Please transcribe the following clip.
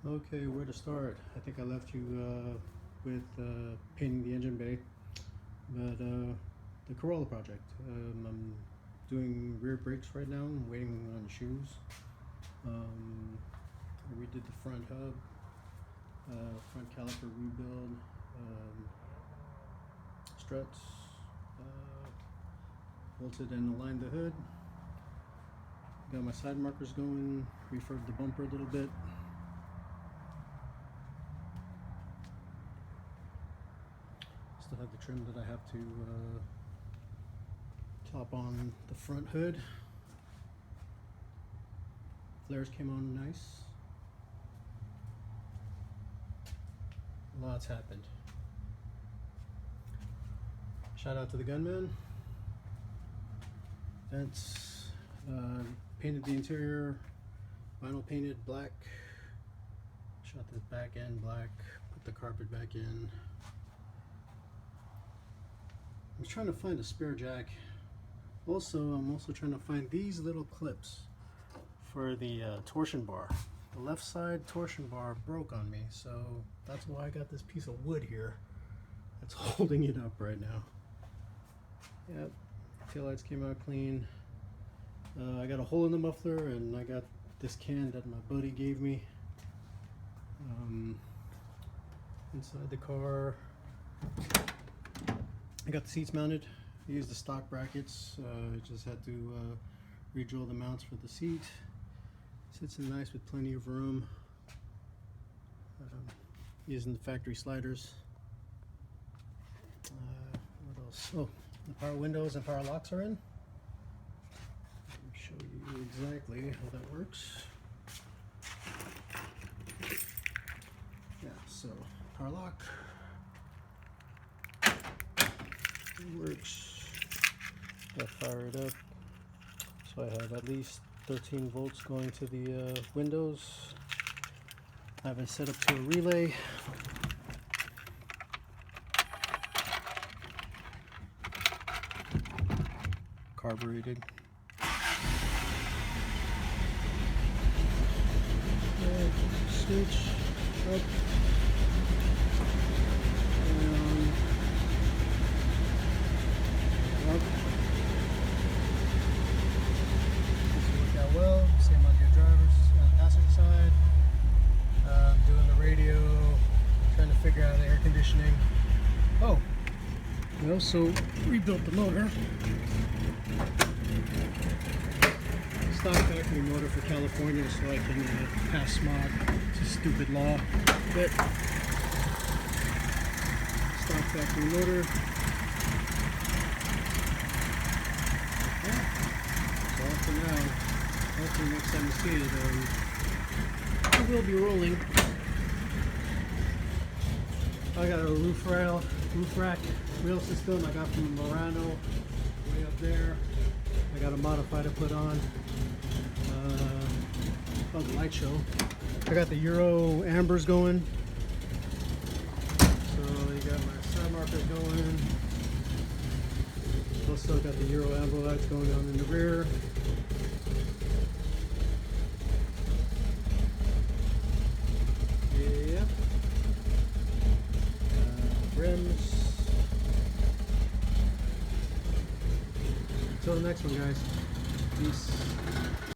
Okay, where to start? I think I left you with painting the engine bay, but the Corolla project. I'm doing rear brakes right now. I'm waiting on shoes. I redid the front hub, front caliper rebuild, struts, bolted and aligned the hood. Got my side markers going, refurbed the bumper a little bit. Still have the trim that I have to top on the front hood. Flares came on nice. Lots happened. Shout out to the gunman. Vents, painted the interior, vinyl painted black. Shot the back end black, put the carpet back in. I was trying to find a spare jack. I'm also trying to find these little clips for the torsion bar. The left side torsion bar broke on me, so that's why I got this piece of wood here that's holding it up right now. Yep, taillights came out clean. I got a hole in the muffler, and I got this can that my buddy gave me. Inside the car, I got the seats mounted. I used the stock brackets. Just had to re-drill the mounts for the seat. Sits in nice with plenty of room. Using the factory sliders. What else? Oh, the power windows and power locks are in. Let me show you exactly how that works. Yeah, so power lock. It works. I fire it up. So I have at least 13 volts going to the windows. I have it set up to a relay. Carbureted. And switch up. Down. Up. Well, same on the driver's passenger side. Doing the radio, trying to figure out the air conditioning. Oh, we also rebuilt the motor. Stock factory motor for California, so I can pass smog. It's a stupid law, but stock factory motor. Yeah, that's all for now. Hopefully next time you see it, it will be rolling. I got a roof rack rail system I got from Murano, way up there. I got a modified to put on. Oh, the light show. I got the Euro ambers going. So you got my side markers going. Also got the Euro amber lights going on in the rear. Yep. Rims. Until the next one, guys. Peace.